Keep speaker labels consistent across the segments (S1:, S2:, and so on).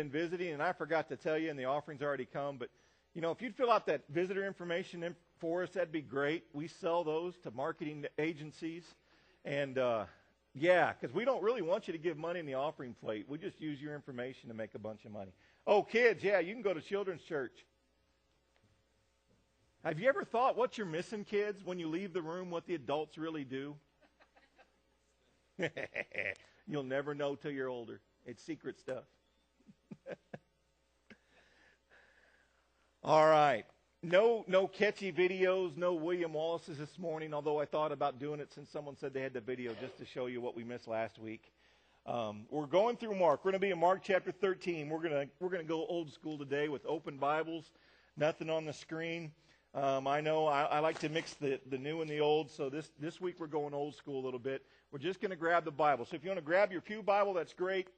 S1: been visiting, and I forgot to tell you, and the offering's already come, but, you know, if you'd fill out that visitor information for us, that'd be great. We sell those to marketing agencies, and, yeah, because we don't really want you to give money in the offering plate. We just use your information to make a bunch of money. Oh, kids, yeah, you can go to children's church. Have you ever thought what you're missing, kids, when you leave the room, what the adults really do? You'll never know till you're older. It's secret stuff. All right. No catchy videos, no William Wallace's this morning, although I thought about doing it since someone said they had the video just to show you what we missed last week. We're going through Mark. We're going to be in Mark chapter 13. We're going to go old school today with open Bibles, nothing on the screen. I know I like to mix the new and the old, so this week we're going old school a little bit. We're just going to grab the Bible. So if you want to grab your pew Bible, that's great.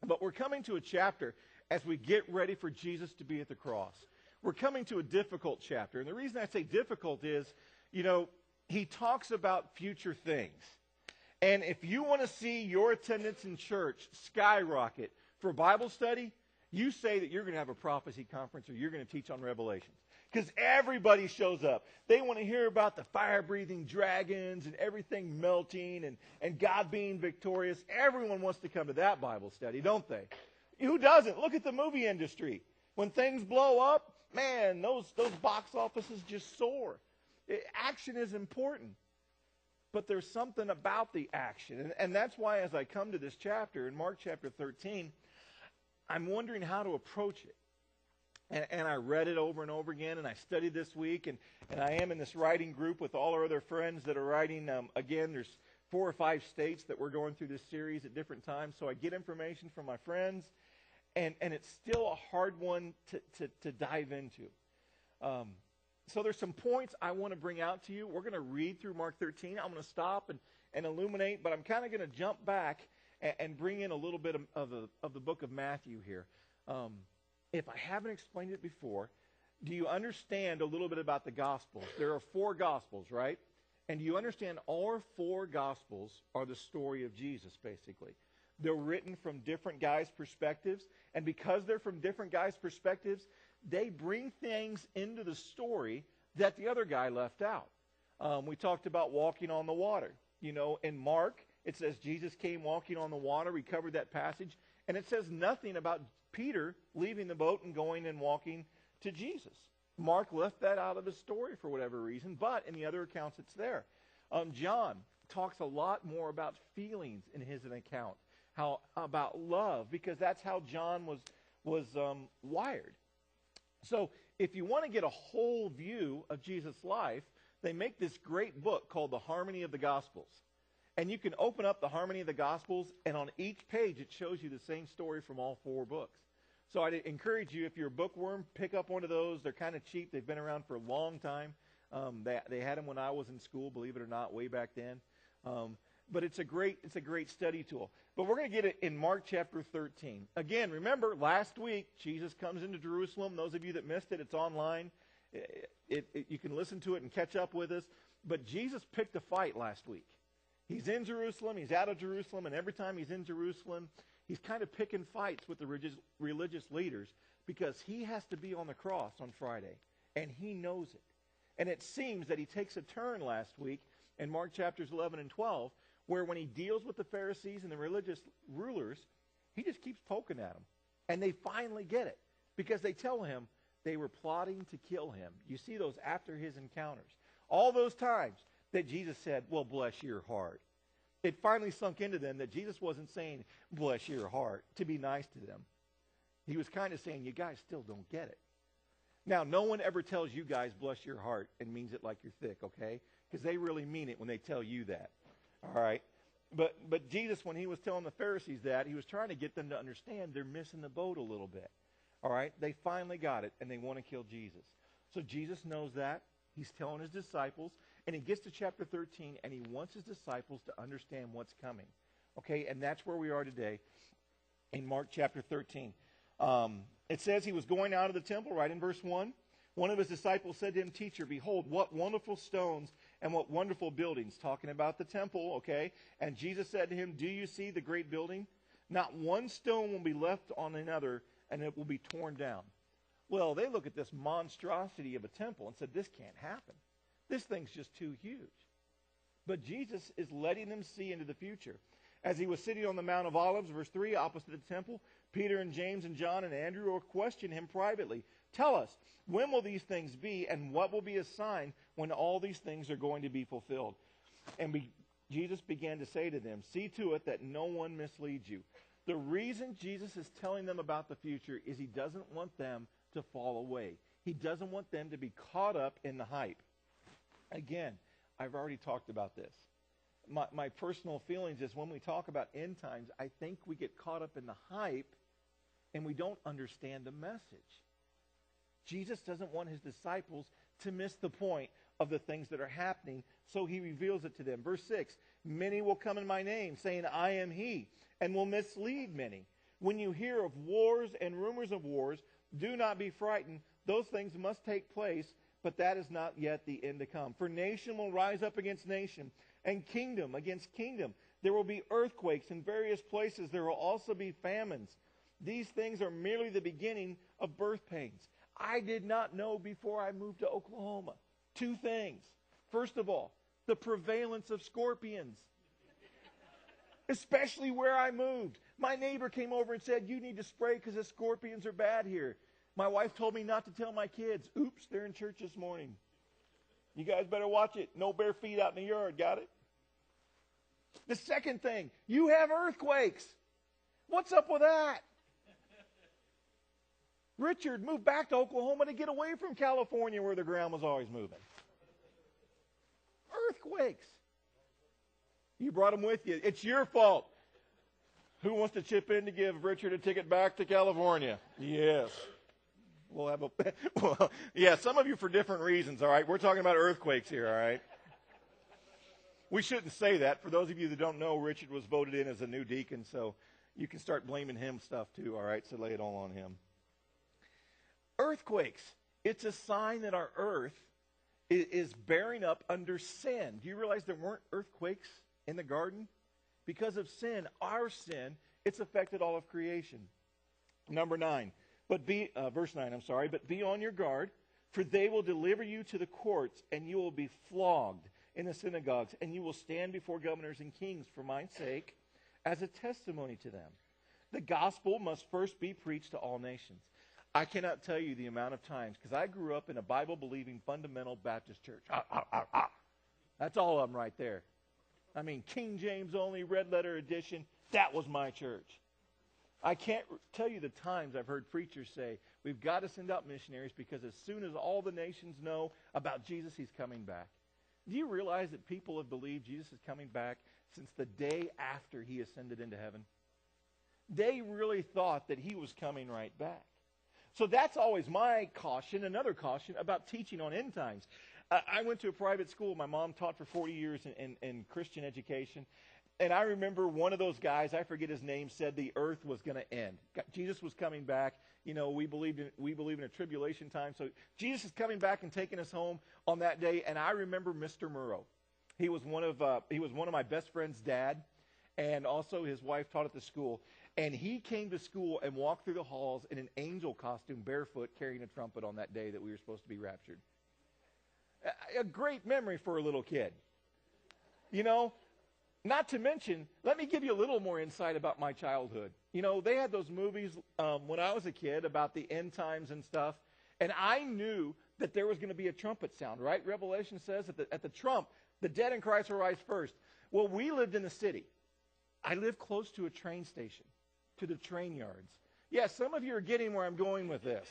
S1: But we're coming to a chapter as we get ready for Jesus to be at the cross. We're coming to a difficult chapter. And the reason I say difficult is, you know, he talks about future things. And if you want to see your attendance in church skyrocket for Bible study, you say that you're going to have a prophecy conference or you're going to teach on Revelations. Because everybody shows up. They want to hear about the fire-breathing dragons and everything melting and God being victorious. Everyone wants to come to that Bible study, don't they? Who doesn't? Look at the movie industry. When things blow up, man, those box offices just soar. Action is important. But there's something about the action. And that's why as I come to this chapter, in Mark chapter 13, I'm wondering how to approach it. And I read it over and over again, and I studied this week, and I am in this writing group with all our other friends that are writing. Again, there's 4 or 5 states that we're going through this series at different times, so I get information from my friends, and it's still a hard one to dive into. So there's some points I want to bring out to you. We're going to read through Mark 13. I'm going to stop and illuminate, but I'm kind of going to jump back and bring in a little bit of the book of Matthew here. If I haven't explained it before, do you understand a little bit about the Gospels? There are 4 Gospels, right? And do you understand all 4 Gospels are the story of Jesus, basically? They're written from different guys' perspectives, and because they're from different guys' perspectives, they bring things into the story that the other guy left out. We talked about walking on the water. You know, in Mark, it says Jesus came walking on the water. We covered that passage. And it says nothing about Peter leaving the boat and going and walking to Jesus. Mark left that out of the story for whatever reason, but in the other accounts it's there. John talks a lot more about feelings in his account, how about love, because that's how John was wired. So if you want to get a whole view of Jesus' life, they make this great book called The Harmony of the Gospels. And you can open up the Harmony of the Gospels, and on each page it shows you the same story from all 4 books. So I'd encourage you, if you're a bookworm, pick up one of those. They're kind of cheap. They've been around for a long time. They had them when I was in school, believe it or not, way back then. But it's a great study tool. But we're going to get it in Mark chapter 13. Again, remember, last week, Jesus comes into Jerusalem. Those of you that missed it, it's online. You can listen to it and catch up with us. But Jesus picked a fight last week. He's in Jerusalem, he's out of Jerusalem, and every time he's in Jerusalem, he's kind of picking fights with the religious leaders because he has to be on the cross on Friday, and he knows it. And it seems that he takes a turn last week in Mark chapters 11 and 12, where when he deals with the Pharisees and the religious rulers, he just keeps poking at them. And they finally get it because they tell him they were plotting to kill him. You see those after his encounters. All those times that Jesus said, well, bless your heart. It finally sunk into them that Jesus wasn't saying, bless your heart, to be nice to them. He was kind of saying, you guys still don't get it. Now, no one ever tells you guys, bless your heart, and means it like you're thick, okay? Because they really mean it when they tell you that, all right? But Jesus, when he was telling the Pharisees that, he was trying to get them to understand they're missing the boat a little bit, all right? They finally got it, and they want to kill Jesus. So Jesus knows that. He's telling his disciples, and he gets to chapter 13, and he wants his disciples to understand what's coming. Okay, and that's where we are today in Mark chapter 13. It says he was going out of the temple, right in verse 1. One of his disciples said to him, Teacher, behold, what wonderful stones and what wonderful buildings. Talking about the temple, okay? And Jesus said to him, Do you see the great building? Not one stone will be left on another, and it will be torn down. Well, they look at this monstrosity of a temple and said, this can't happen. This thing's just too huge. But Jesus is letting them see into the future. As he was sitting on the Mount of Olives, verse 3, opposite the temple, Peter and James and John and Andrew will question him privately. Tell us, when will these things be, and what will be a sign when all these things are going to be fulfilled? And Jesus began to say to them, see to it that no one misleads you. The reason Jesus is telling them about the future is he doesn't want them to fall away. He doesn't want them to be caught up in the hype. Again, I've already talked about this. My personal feelings is when we talk about end times, I think we get caught up in the hype and we don't understand the message. Jesus doesn't want his disciples to miss the point of the things that are happening, so he reveals it to them. Verse 6, many will come in my name, saying, I am he, and will mislead many. When you hear of wars and rumors of wars, do not be frightened. Those things must take place, but that is not yet the end to come. For nation will rise up against nation, and kingdom against kingdom. There will be earthquakes in various places. There will also be famines. These things are merely the beginning of birth pains. I did not know before I moved to Oklahoma. Two things. First of all, the prevalence of scorpions. Especially where I moved. My neighbor came over and said, you need to spray because the scorpions are bad here. My wife told me not to tell my kids. Oops, they're in church this morning. You guys better watch it. No bare feet out in the yard. Got it? The second thing, you have earthquakes. What's up with that? Richard moved back to Oklahoma to get away from California where the ground was always moving. Earthquakes. You brought them with you. It's your fault. Who wants to chip in to give Richard a ticket back to California? Yes. We'll have a, yeah, some of you for different reasons, all right? We're talking about earthquakes here, all right? We shouldn't say that. For those of you that don't know, Richard was voted in as a new deacon, so you can start blaming him stuff too, all right? So lay it all on him. Earthquakes. It's a sign that our earth is bearing up under sin. Do you realize there weren't earthquakes in the garden? Because of sin, our sin, it's affected all of creation. Number 9. Verse 9, but be on your guard, for they will deliver you to the courts, and you will be flogged in the synagogues, and you will stand before governors and kings for my sake as a testimony to them. The gospel must first be preached to all nations. I cannot tell you the amount of times, because I grew up in a Bible-believing fundamental Baptist church. That's all of them right there. I mean, King James only, red letter edition, that was my church. I can't tell you the times I've heard preachers say, we've got to send out missionaries because as soon as all the nations know about Jesus, he's coming back. Do you realize that people have believed Jesus is coming back since the day after he ascended into heaven? They really thought that he was coming right back. So that's always my caution, another caution about teaching on end times. I went to a private school. My mom taught for 40 years in Christian education. And I remember one of those guys, I forget his name, said the earth was going to end. Jesus was coming back. You know, we believe in a tribulation time. So Jesus is coming back and taking us home on that day. And I remember Mr. Murrow. He was one of my best friend's dad, and also his wife taught at the school. And he came to school and walked through the halls in an angel costume, barefoot, carrying a trumpet on that day that we were supposed to be raptured. A great memory for a little kid. You know? Not to mention, let me give you a little more insight about my childhood. You know, they had those movies when I was a kid about the end times and stuff, and I knew that there was going to be a trumpet sound, right? Revelation says that at the trump, the dead in Christ will rise first. Well, we lived in the city. I lived close to a train station, to the train yards. Yes, some of you are getting where I'm going with this.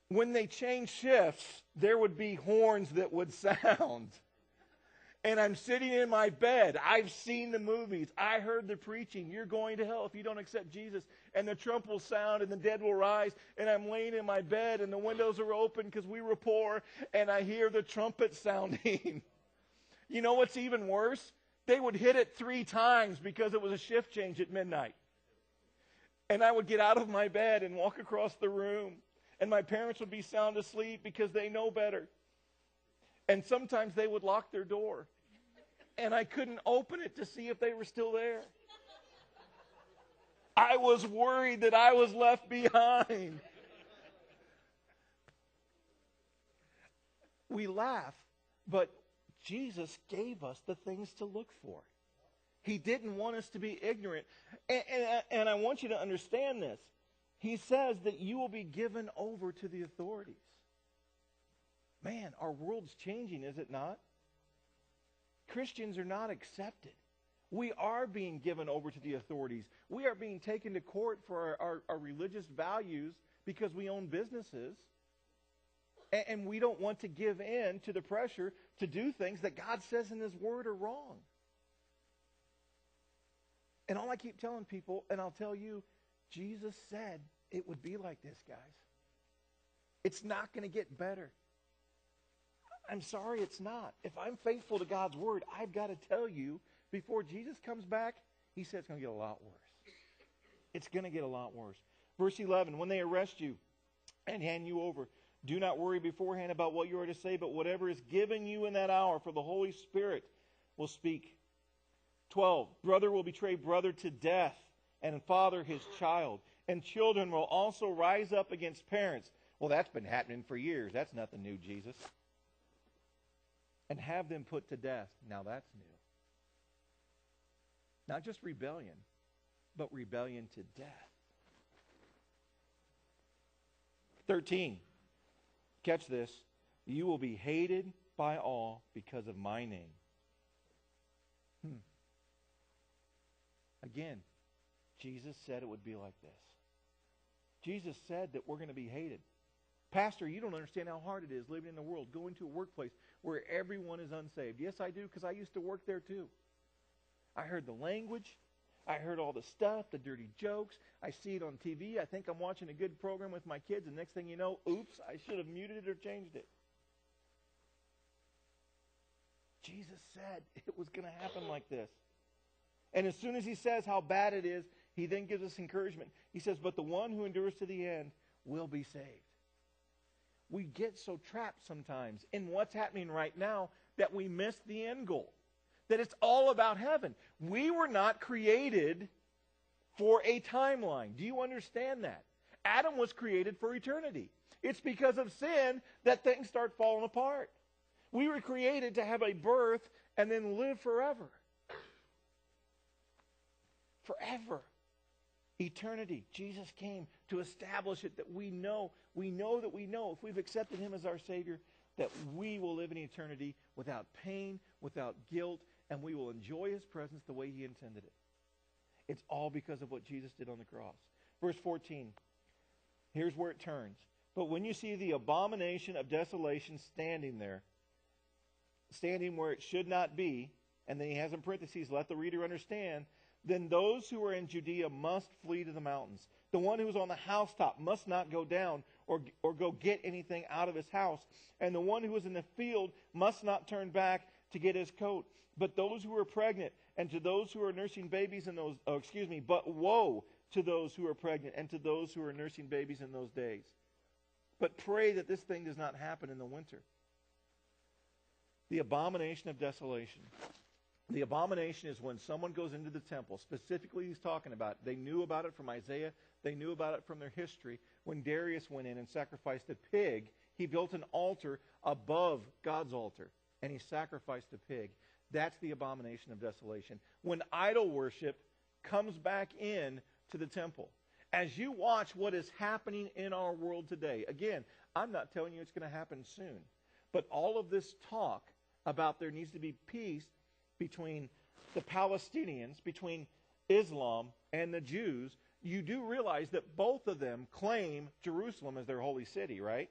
S1: When they changed shifts, there would be horns that would sound. And I'm sitting in my bed. I've seen the movies. I heard the preaching. You're going to hell if you don't accept Jesus. And the trump will sound and the dead will rise. And I'm laying in my bed and the windows are open because we were poor. And I hear the trumpet sounding. You know what's even worse? They would hit it 3 times because it was a shift change at midnight. And I would get out of my bed and walk across the room. And my parents would be sound asleep because they know better. And sometimes they would lock their door. And I couldn't open it to see if they were still there. I was worried that I was left behind. We laugh, but Jesus gave us the things to look for. He didn't want us to be ignorant. And I want you to understand this. He says that you will be given over to the authorities. Man, our world's changing, is it not? Christians are not accepted. We are being given over to the authorities. We are being taken to court for our religious values because we own businesses. And we don't want to give in to the pressure to do things that God says in His Word are wrong. And all I keep telling people, and I'll tell you, Jesus said it would be like this, guys. It's not going to get better. I'm sorry, it's not. If I'm faithful to God's Word, I've got to tell you, before Jesus comes back, He said it's going to get a lot worse. It's going to get a lot worse. Verse 11, when they arrest you and hand you over, do not worry beforehand about what you are to say, but whatever is given you in that hour, for the Holy Spirit will speak. 12, brother will betray brother to death, and father his child. And children will also rise up against parents. Well, that's been happening for years. That's nothing new, Jesus. And have them put to death. Now that's new. Not just rebellion, but rebellion to death. 13. Catch this. You will be hated by all because of my name. Again, Jesus said it would be like this. Jesus said that we're going to be hated. Pastor, you don't understand how hard it is living in the world, going to a workplace where everyone is unsaved. Yes, I do, because I used to work there too. I heard the language. I heard all the stuff, the dirty jokes. I see it on TV. I think I'm watching a good program with my kids, and next thing you know, oops, I should have muted it or changed it. Jesus said it was going to happen like this. And as soon as He says how bad it is, He then gives us encouragement. He says, but the one who endures to the end will be saved. We get so trapped sometimes in what's happening right now that we miss the end goal. That it's all about heaven. We were not created for a timeline. Do you understand that? Adam was created for eternity. It's because of sin that things start falling apart. We were created to have a birth and then live forever. Forever. Eternity. Jesus came to establish it, that we know if we've accepted Him as our Savior, that we will live in eternity without pain, without guilt, and we will enjoy His presence the way He intended it. It's all because of what Jesus did on the cross. Verse 14. Here's where it turns. But when you see the abomination of desolation standing there, standing where it should not be, and then he has in parentheses, let the reader understand, then those who are in Judea must flee to the mountains. The one who is on the housetop must not go down or go get anything out of his house. And the one who is in the field must not turn back to get his coat. But those who are pregnant and to those who are nursing babies in those, but woe to those who are pregnant and to those who are nursing babies in those days. But pray that this thing does not happen in the winter. The abomination of desolation. The abomination is when someone goes into the temple. Specifically, he's talking about, they knew about it from Isaiah. They knew about it from their history. When Darius went in and sacrificed a pig, he built an altar above God's altar, and he sacrificed a pig. That's the abomination of desolation. When idol worship comes back in to the temple. As you watch what is happening in our world today, again, I'm not telling you it's going to happen soon, but all of this talk about there needs to be peace between the Palestinians, between Islam and the Jews, you do realize that both of them claim Jerusalem as their holy city, right?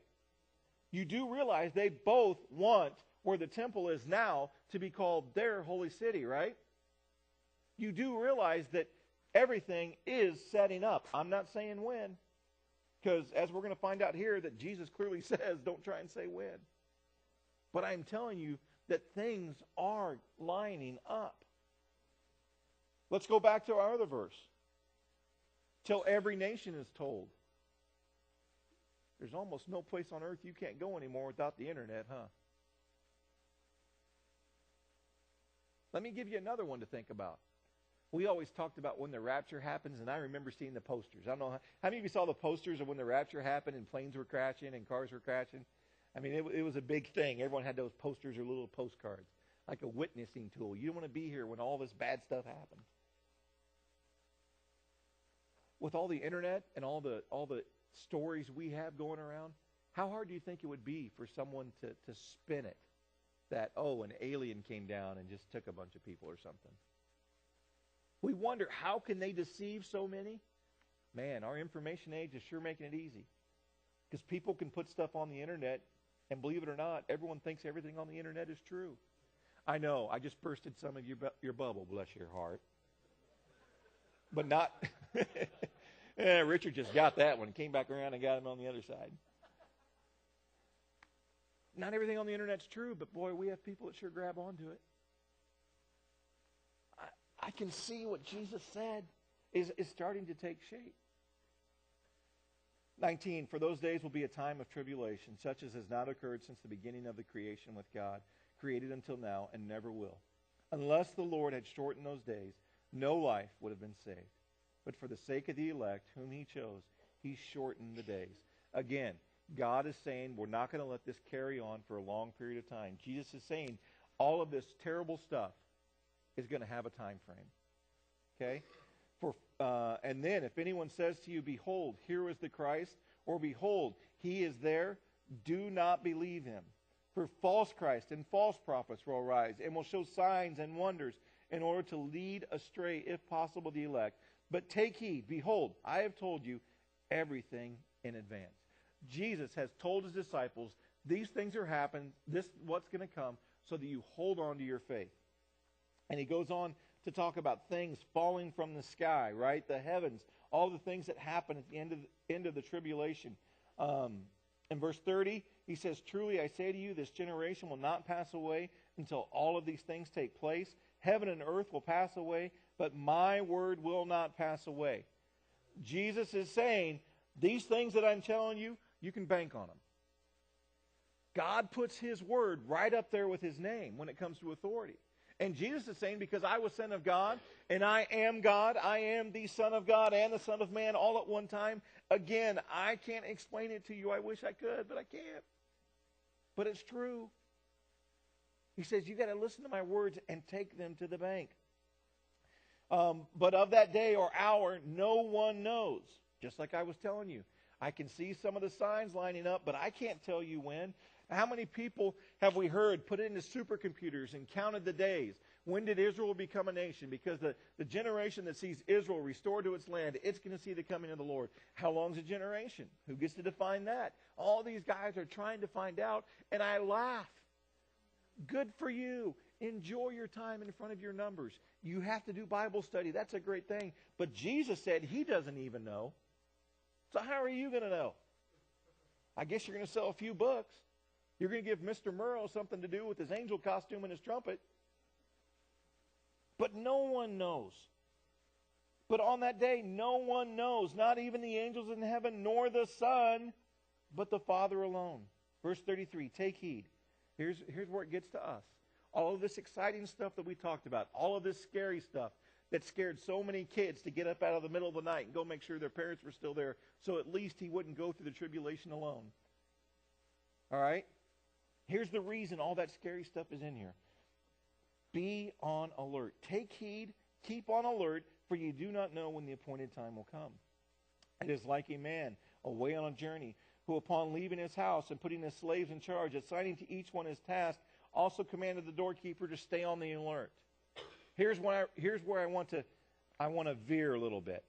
S1: You do realize they both want where the temple is now to be called their holy city, right? You do realize that everything is setting up. I'm not saying when, because as we're going to find out here that Jesus clearly says, don't try and say when. But I'm telling you that things are lining up. Let's go back to our other verse. Till every nation is told. There's almost no place on earth you can't go anymore without the internet, huh? Let me give you another one to think about. We always talked about when the rapture happens, and I remember seeing the posters. I don't know, how many of you saw the posters of when the rapture happened and planes were crashing and cars were crashing? I mean, it was a big thing. Everyone had those posters or little postcards, like a witnessing tool. You don't want to be here when all this bad stuff happens. With all the internet and all the stories we have going around, how hard do you think it would be for someone to spin it that, oh, an alien came down and just took a bunch of people or something? We wonder, how can they deceive so many? Man, our information age is sure making it easy. Because people can put stuff on the internet, and believe it or not, everyone thinks everything on the internet is true. I know, I just bursted some of your bubble, bless your heart. But not... Richard just got that one, came back around and got him on the other side. Not everything on the internet's true, but boy, we have people that sure grab onto it. I can see what Jesus said is starting to take shape. 19, for those days will be a time of tribulation, such as has not occurred since the beginning of the creation with God, created until now, and never will. Unless the Lord had shortened those days, no life would have been saved. But for the sake of the elect, whom he chose, he shortened the days. Again, God is saying we're not going to let this carry on for a long period of time. Jesus is saying all of this terrible stuff is going to have a time frame. Okay? And then if anyone says to you, behold, here is the Christ, or behold, he is there, do not believe him. For false Christ and false prophets will arise and will show signs and wonders in order to lead astray, if possible, the elect. But take heed, behold, I have told you everything in advance. Jesus has told his disciples, these things are happening, this is what's going to come, so that you hold on to your faith. And he goes on to talk about things falling from the sky, right? The heavens, all the things that happen at the end of the tribulation. In verse 30, he says, truly I say to you, this generation will not pass away until all of these things take place. Heaven and earth will pass away, but my word will not pass away. Jesus is saying, these things that I'm telling you, you can bank on them. God puts his word right up there with his name when it comes to authority. And Jesus is saying, because I was sent of God, and I am God, I am the Son of God and the Son of Man all at one time. Again, I can't explain it to you. I wish I could, but I can't. But it's true. He says, you got to listen to my words and take them to the bank. But of that day or hour, no one knows. Just like I was telling you. I can see some of the signs lining up, but I can't tell you when. How many people have we heard put it into supercomputers and counted the days? When did Israel become a nation? Because the generation that sees Israel restored to its land, it's going to see the coming of the Lord. How long is a generation? Who gets to define that? All these guys are trying to find out, and I laugh. Good for you. Enjoy your time in front of your numbers. You have to do Bible study. That's a great thing. But Jesus said he doesn't even know. So how are you going to know? I guess you're going to sell a few books. You're going to give Mr. Murrow something to do with his angel costume and his trumpet. But no one knows. But on that day, no one knows, not even the angels in heaven, nor the Son, but the Father alone. Verse 33, take heed. Here's where it gets to us. All of this exciting stuff that we talked about, all of this scary stuff that scared so many kids to get up out of the middle of the night and go make sure their parents were still there, so at least he wouldn't go through the tribulation alone. All right? Here's the reason all that scary stuff is in here. Be on alert. Take heed, keep on alert, for you do not know when the appointed time will come. It is like a man away on a journey, who upon leaving his house and putting his slaves in charge, assigning to each one his task, also commanded the doorkeeper to stay on the alert. Here's where I want to veer a little bit.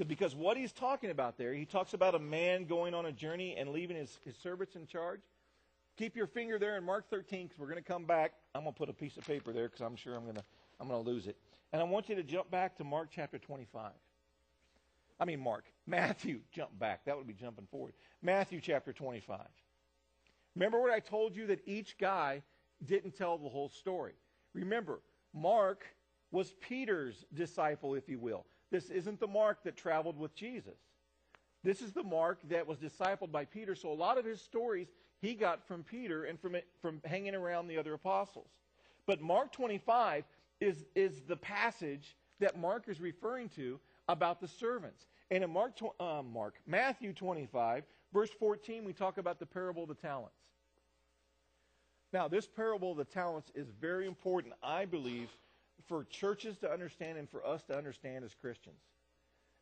S1: Because what he's talking about there, he talks about a man going on a journey and leaving his servants in charge. Keep your finger there in Mark 13, because we're going to come back. I'm going to put a piece of paper there because I'm sure I'm going to lose it. And I want you to jump back to Mark chapter 25. Matthew, jump back. That would be jumping forward. Matthew chapter 25. Remember what I told you, that each guy didn't tell the whole story. Remember, Mark was Peter's disciple, if you will. This isn't the Mark that traveled with Jesus. This is the Mark that was discipled by Peter. So a lot of his stories he got from Peter and from hanging around the other apostles. But Mark 25 is the passage that Mark is referring to about the servants. And in Matthew 25, verse 14, we talk about the parable of the talents. Now, this parable of the talents is very important, I believe, for churches to understand and for us to understand as Christians.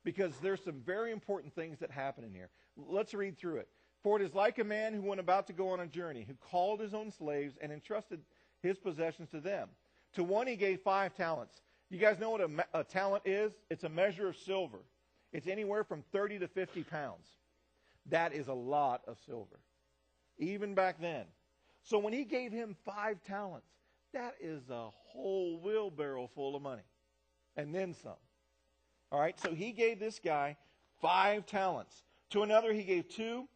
S1: Because there's some very important things that happen in here. Let's read through it. For it is like a man who went about to go on a journey, who called his own slaves and entrusted his possessions to them. To one he gave 5 talents. You guys know what a talent is? It's a measure of silver. It's anywhere from 30 to 50 pounds. That is a lot of silver, even back then. So when he gave him 5 talents, that is a whole wheelbarrow full of money, and then some. All right, so he gave this guy 5 talents. To another he gave 2,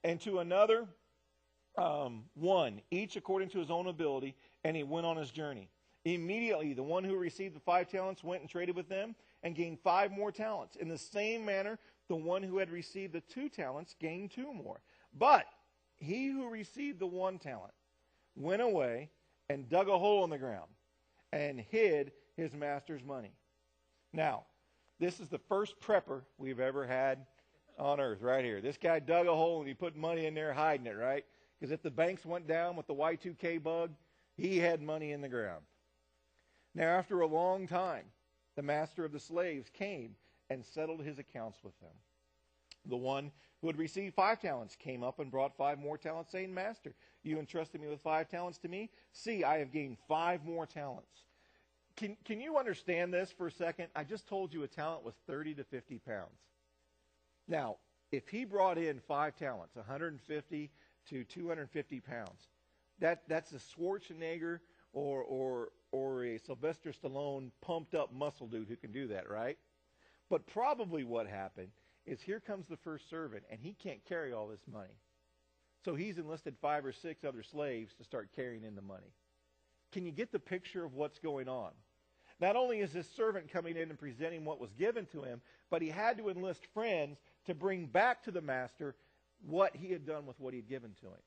S1: and to another 1, each according to his own ability, and he went on his journey. Immediately the one who received the 5 talents went and traded with them and gained 5 more talents. In the same manner, the one who had received the 2 talents gained 2 more. But he who received the 1 talent went away and dug a hole in the ground and hid his master's money. Now, this is the first prepper we've ever had on earth right here. This guy dug a hole and he put money in there hiding it, right? Because if the banks went down with the Y2K bug, he had money in the ground. Now, after a long time, the master of the slaves came and settled his accounts with them. The one who had received 5 talents came up and brought 5 more talents, saying, Master, you entrusted me with 5 talents to me. See, I have gained 5 more talents. Can you understand this for a second? I just told you a talent was 30 to 50 pounds. Now, if he brought in 5 talents, 150 to 250 pounds, that's a Schwarzenegger or a Sylvester Stallone pumped up muscle dude who can do that, right? But probably what happened is here comes the first servant, and he can't carry all this money. So he's enlisted 5 or 6 other slaves to start carrying in the money. Can you get the picture of what's going on? Not only is this servant coming in and presenting what was given to him, but he had to enlist friends to bring back to the master what he had done with what he had given to him.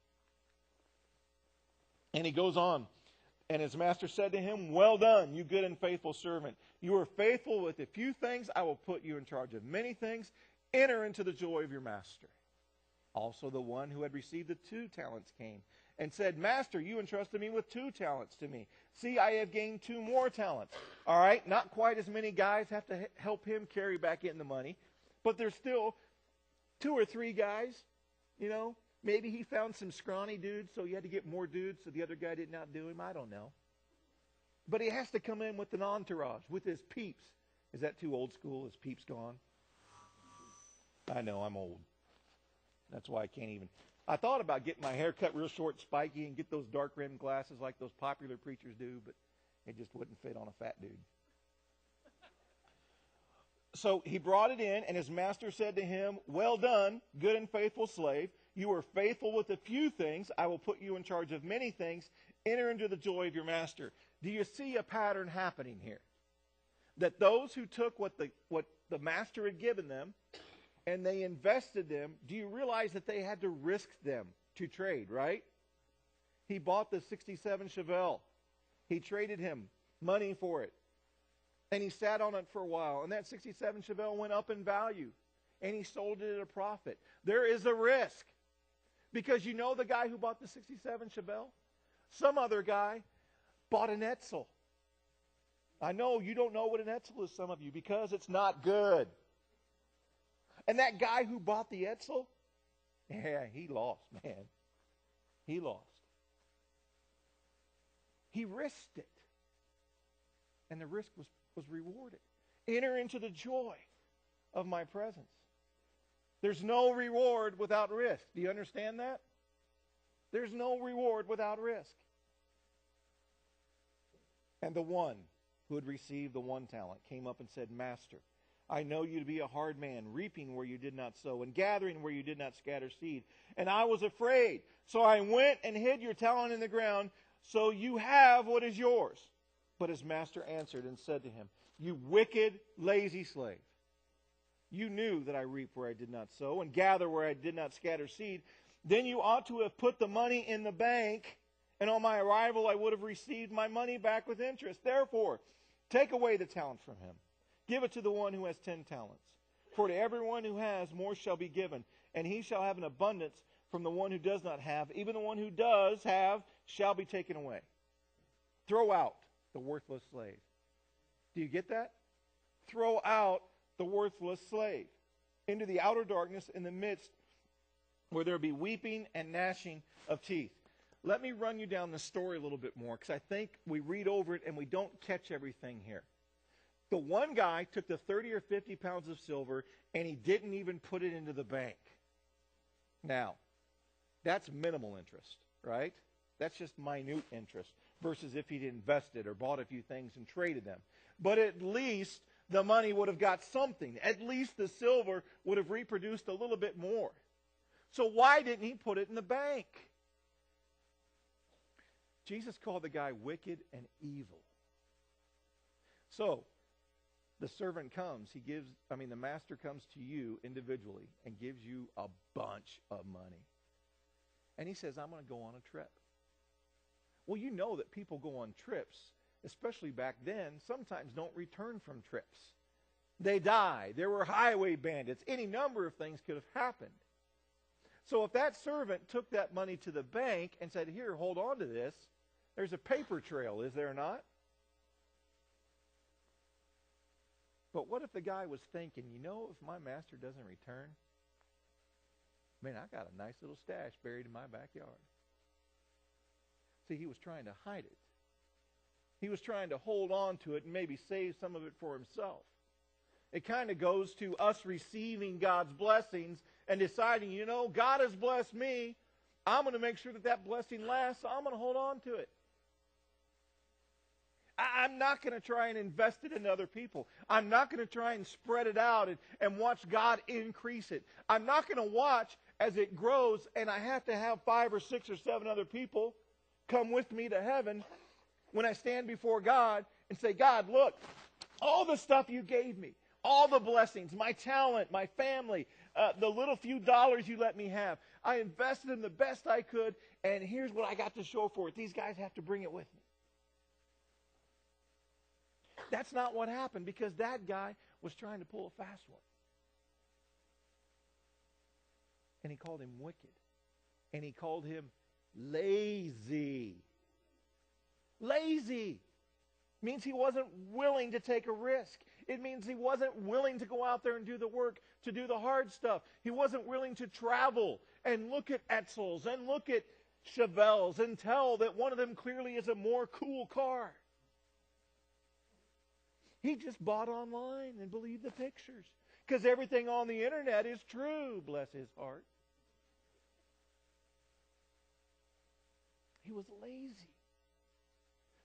S1: And he goes on. And his master said to him, Well done, you good and faithful servant. You are faithful with a few things. I will put you in charge of many things. Enter into the joy of your master. Also the one who had received the 2 talents came and said, Master, you entrusted me with 2 talents to me. See, I have gained 2 more talents. All right, not quite as many guys have to help him carry back in the money. But there's still 2 or 3 guys, you know. Maybe he found some scrawny dudes, so he had to get more dudes so the other guy didn't outdo him. I don't know. But he has to come in with an entourage, with his peeps. Is that too old school? Is peeps gone? I know, I'm old. That's why I can't even. I thought about getting my hair cut real short and spiky and get those dark rimmed glasses like those popular preachers do, but it just wouldn't fit on a fat dude. So he brought it in, and his master said to him, Well done, good and faithful slave. You are faithful with a few things. I will put you in charge of many things. Enter into the joy of your master. Do you see a pattern happening here? That those who took what the master had given them and they invested them, do you realize that they had to risk them to trade, right? He bought the 67 Chevelle. He traded him money for it. And he sat on it for a while. And that 67 Chevelle went up in value. And he sold it at a profit. There is a risk. Because you know the guy who bought the 67 Chevelle? Some other guy bought an Edsel. I know you don't know what an Edsel is, some of you, because it's not good. And that guy who bought the Edsel, yeah, he lost, man. He lost. He risked it. And the risk was rewarded. Enter into the joy of my presence. There's no reward without risk. Do you understand that? There's no reward without risk. And the one who had received the 1 talent came up and said, Master, I know you to be a hard man, reaping where you did not sow, and gathering where you did not scatter seed. And I was afraid. So I went and hid your talent in the ground, so you have what is yours. But his master answered and said to him, You wicked, lazy slave. You knew that I reap where I did not sow and gather where I did not scatter seed. Then you ought to have put the money in the bank, and on my arrival I would have received my money back with interest. Therefore, Take away the talent from him. Give it to the one who has 10 talents. For to everyone who has, more shall be given, and he shall have an abundance. From the one who does not have, even the one who does have shall be taken away. Throw out the worthless slave. Do you get that? Throw out the worthless slave into the outer darkness, in the midst where there be weeping and gnashing of teeth. Let me run you down the story a little bit more, because I think we read over it and we don't catch everything here. The one guy took the 30 or 50 pounds of silver and he didn't even put it into the bank. Now, that's minimal interest, right? That's just minute interest versus if he'd invested or bought a few things and traded them. But at least the money would have got something. At least the silver would have reproduced a little bit more. So why didn't he put it in the bank? Jesus called the guy wicked and evil. So the servant comes, the master comes to you individually and gives you a bunch of money. And he says, I'm going to go on a trip. Well, you know that people go on trips, especially back then, sometimes don't return from trips. They die. There were highway bandits. Any number of things could have happened. So if that servant took that money to the bank and said, here, hold on to this, there's a paper trail, is there not? But what if the guy was thinking, if my master doesn't return, man, I got a nice little stash buried in my backyard. See, he was trying to hide it. He was trying to hold on to it and maybe save some of it for himself. It kind of goes to us receiving God's blessings and deciding, God has blessed me. I'm going to make sure that blessing lasts, so I'm going to hold on to it. I'm not going to try and invest it in other people. I'm not going to try and spread it out and watch God increase it. I'm not going to watch as it grows and I have to have 5 or 6 or 7 other people come with me to heaven when I stand before God and say, God, look, all the stuff you gave me, all the blessings, my talent, my family, the little few dollars you let me have, I invested in the best I could, and here's what I got to show for it. These guys have to bring it with me. That's not what happened, because that guy was trying to pull a fast one. And he called him wicked. And he called him lazy. Lazy means he wasn't willing to take a risk. It means he wasn't willing to go out there and do the work, to do the hard stuff. He wasn't willing to travel and look at Edsels and look at Chevelles and tell that one of them clearly is a more cool car. He just bought online and believed the pictures. Because everything on the internet is true, bless his heart. He was lazy.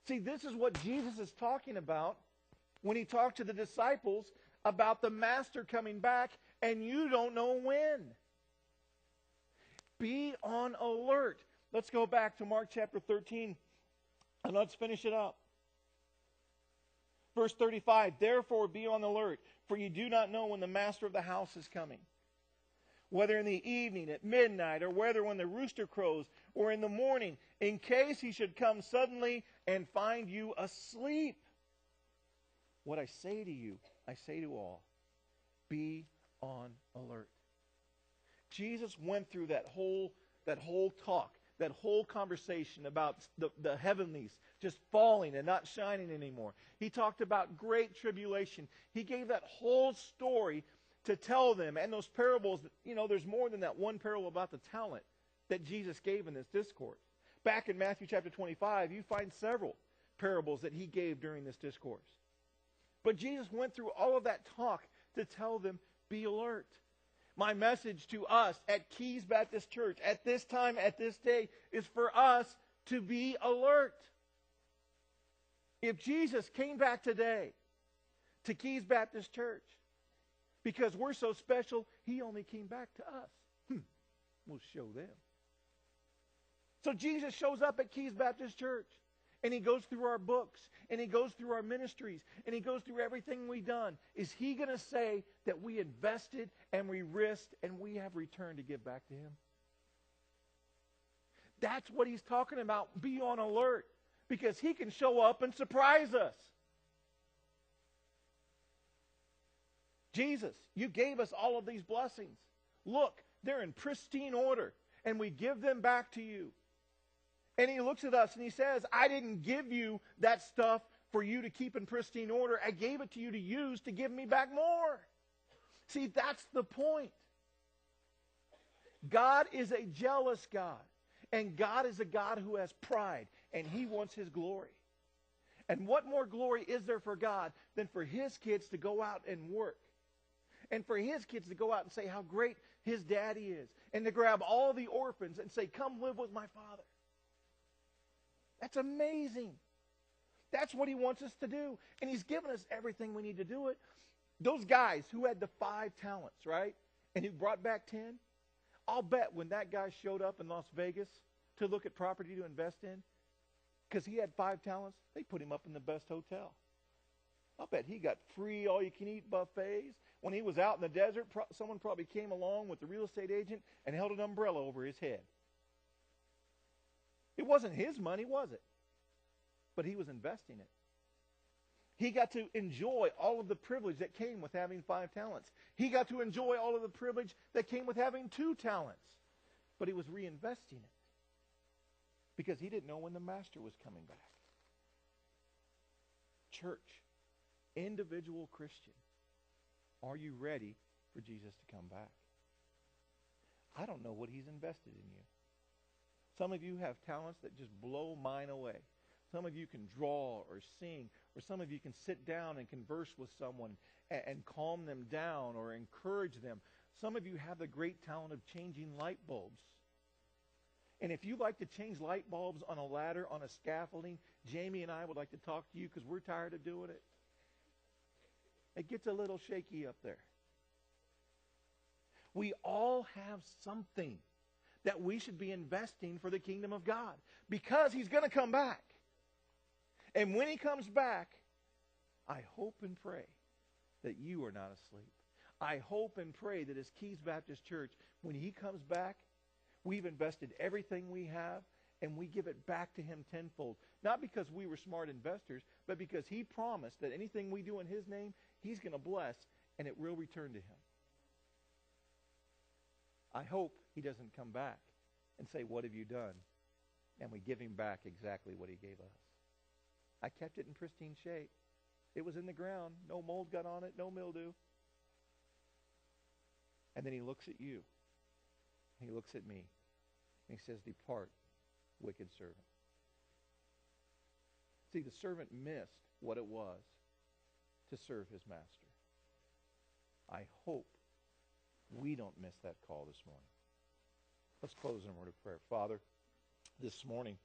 S1: See, this is what Jesus is talking about when he talked to the disciples about the master coming back, and you don't know when. Be on alert. Let's go back to Mark chapter 13, and let's finish it up. Verse 35, therefore be on alert, for you do not know when the master of the house is coming. Whether in the evening, at midnight, or whether when the rooster crows, or in the morning, in case he should come suddenly and find you asleep. What I say to you, I say to all, be on alert. Jesus went through that whole talk, that whole conversation about the heavenlies just falling and not shining anymore. He talked about great tribulation. He gave that whole story to tell them. And those parables, there's more than that one parable about the talent that Jesus gave in this discourse. Back in Matthew chapter 25, you find several parables that he gave during this discourse. But Jesus went through all of that talk to tell them, be alert. My message to us at Keys Baptist Church at this time, at this day, is for us to be alert. If Jesus came back today to Keys Baptist Church because we're so special, he only came back to us. We'll show them. So Jesus shows up at Keys Baptist Church, and he goes through our books, and he goes through our ministries, and he goes through everything we've done. Is he going to say that we invested and we risked and we have returned to give back to him? That's what he's talking about. Be on alert, because he can show up and surprise us. Jesus, you gave us all of these blessings. Look, they're in pristine order, and we give them back to you. And he looks at us and he says, I didn't give you that stuff for you to keep in pristine order. I gave it to you to use to give me back more. See, that's the point. God is a jealous God. And God is a God who has pride. And he wants his glory. And what more glory is there for God than for his kids to go out and work? And for his kids to go out and say how great his daddy is. And to grab all the orphans and say, come live with my father. That's amazing. That's what he wants us to do. And he's given us everything we need to do it. Those guys who had the 5 talents, right? And who brought back 10. I'll bet when that guy showed up in Las Vegas to look at property to invest in, because he had 5 talents, they put him up in the best hotel. I'll bet he got free all-you-can-eat buffets. When he was out in the desert, someone probably came along with the real estate agent and held an umbrella over his head. It wasn't his money, was it? But he was investing it. He got to enjoy all of the privilege that came with having 5 talents. He got to enjoy all of the privilege that came with having 2 talents. But he was reinvesting it because he didn't know when the master was coming back. Church, individual Christian, are you ready for Jesus to come back? I don't know what he's invested in you. Some of you have talents that just blow mine away. Some of you can draw or sing, or some of you can sit down and converse with someone and calm them down or encourage them. Some of you have the great talent of changing light bulbs. And if you like to change light bulbs on a ladder, on a scaffolding, Jamie and I would like to talk to you because we're tired of doing it. It gets a little shaky up there. We all have something that we should be investing for the kingdom of God because he's going to come back. And when he comes back, I hope and pray that you are not asleep. I hope and pray that as Keys Baptist Church, when he comes back, we've invested everything we have and we give it back to him tenfold. Not because we were smart investors, but because he promised that anything we do in his name, he's going to bless and it will return to him. I hope he doesn't come back and say, what have you done? And we give him back exactly what he gave us. I kept it in pristine shape. It was in the ground. No mold got on it, no mildew. And then he looks at you. He looks at me. And he says, depart, wicked servant. See, the servant missed what it was to serve his master. I hope we don't miss that call this morning. Let's close in a word of prayer. Father, this morning